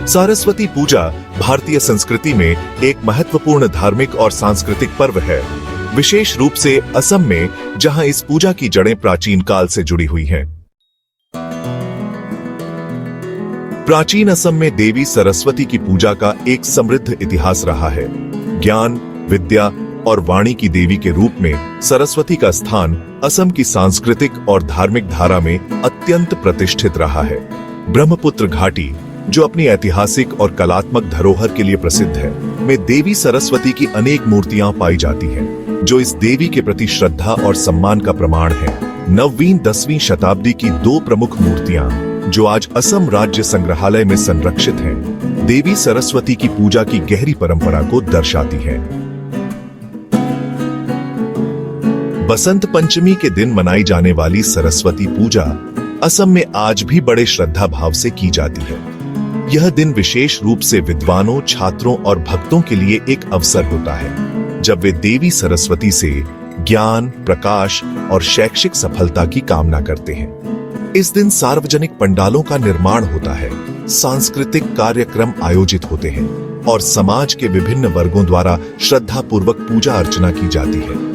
सरस्वती पूजा भारतीय संस्कृति में एक महत्वपूर्ण धार्मिक और सांस्कृतिक पर्व है, विशेष रूप से असम में, जहां इस पूजा की जड़ें प्राचीन काल से जुड़ी हुई हैं। प्राचीन असम में देवी सरस्वती की पूजा का एक समृद्ध इतिहास रहा है। ज्ञान, विद्या और वाणी की देवी के रूप में सरस्वती का स्थान असम की सांस्कृतिक और धार्मिक धारा में अत्यंत प्रतिष्ठित रहा है। ब्रह्मपुत्र घाटी, जो अपनी ऐतिहासिक और कलात्मक धरोहर के लिए प्रसिद्ध है, में देवी सरस्वती की अनेक मूर्तियां पाई जाती हैं, जो इस देवी के प्रति श्रद्धा और सम्मान का प्रमाण है। 9वीं-10वीं शताब्दी की दो प्रमुख मूर्तियां, जो आज असम राज्य संग्रहालय में संरक्षित हैं, देवी सरस्वती की पूजा की गहरी परंपरा को दर्शाती हैं। बसंत पंचमी के दिन मनाई जाने वाली सरस्वती पूजा असम में आज भी बड़े श्रद्धा भाव से की जाती है। यह दिन विशेष रूप से विद्वानों, छात्रों और भक्तों के लिए एक अवसर होता है, जब वे देवी सरस्वती से ज्ञान, प्रकाश और शैक्षिक सफलता की कामना करते हैं। इस दिन सार्वजनिक पंडालों का निर्माण होता है, सांस्कृतिक कार्यक्रम आयोजित होते हैं और समाज के विभिन्न वर्गों द्वारा श्रद्धापूर्वक पूजा अर्चना की जाती है।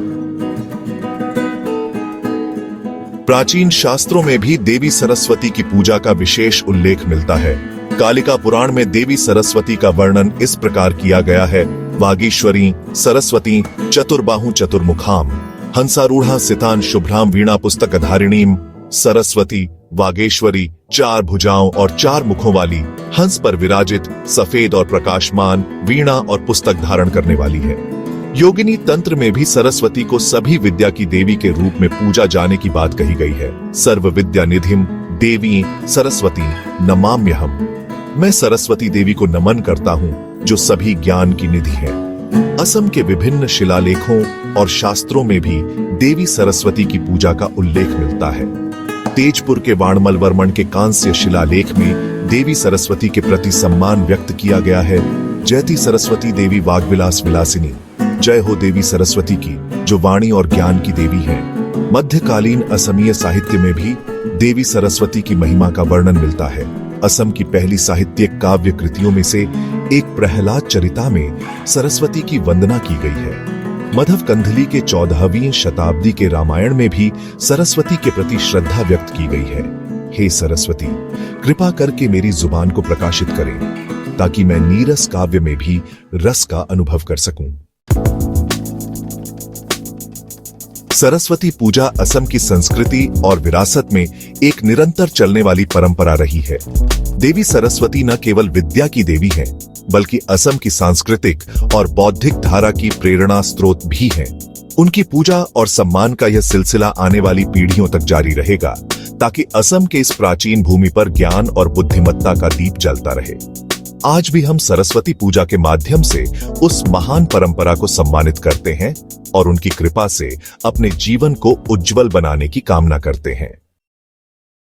प्राचीन शास्त्रों में भी देवी सरस्वती की पूजा का विशेष उल्लेख मिलता है। कालिका पुराण में देवी सरस्वती का वर्णन इस प्रकार किया गया है: वागीश्वरी सरस्वती चतुर्बाहु चतुर्मुखाम हंसारूढ़ा सितान शुभ्राम वीणा पुस्तकधारिणीम। सरस्वती वागेश्वरी 4 भुजाओं और 4 मुखों वाली, हंस पर विराजित, सफेद और प्रकाशमान, वीणा और पुस्तक धारण करने वाली है। योगिनी तंत्र में भी सरस्वती को सभी विद्या की देवी के रूप में पूजा जाने की बात कही गई है। सर्व विद्या निधिम देवी सरस्वती नमाम्यहम्। मैं सरस्वती देवी को नमन करता हूँ, जो सभी ज्ञान की निधि है। असम के विभिन्न शिलालेखों और शास्त्रों में भी देवी सरस्वती की पूजा का उल्लेख मिलता है। तेजपुर के वाणमल वर्मन के कांस्य शिलालेख में देवी सरस्वती के प्रति सम्मान व्यक्त किया गया है। जयति सरस्वती देवी वाग्विलास विलासिनी। जय हो देवी सरस्वती की, जो वाणी और ज्ञान की देवी है। मध्यकालीन असमीय साहित्य में भी देवी सरस्वती की महिमा का वर्णन मिलता है। असम की पहली साहित्यिक काव्य कृतियों में से एक प्रहलाद चरिता में सरस्वती की वंदना की गई है। मधव कंधली के 14वीं शताब्दी के रामायण में भी सरस्वती के प्रति श्रद्धा व्यक्त की गई है। हे सरस्वती, कृपा करके मेरी जुबान को प्रकाशित करें, ताकि मैं नीरस काव्य में भी रस का अनुभव कर सकूं। सरस्वती पूजा असम की संस्कृति और विरासत में एक निरंतर चलने वाली परंपरा रही है। देवी सरस्वती न केवल विद्या की देवी है, बल्कि असम की सांस्कृतिक और बौद्धिक धारा की प्रेरणा स्रोत भी है। उनकी पूजा और सम्मान का यह सिलसिला आने वाली पीढ़ियों तक जारी रहेगा, ताकि असम के इस प्राचीन भूमि पर ज्ञान और बुद्धिमत्ता का दीप जलता रहे। आज भी हम सरस्वती पूजा के माध्यम से उस महान परंपरा को सम्मानित करते हैं और उनकी कृपा से अपने जीवन को उज्जवल बनाने की कामना करते हैं।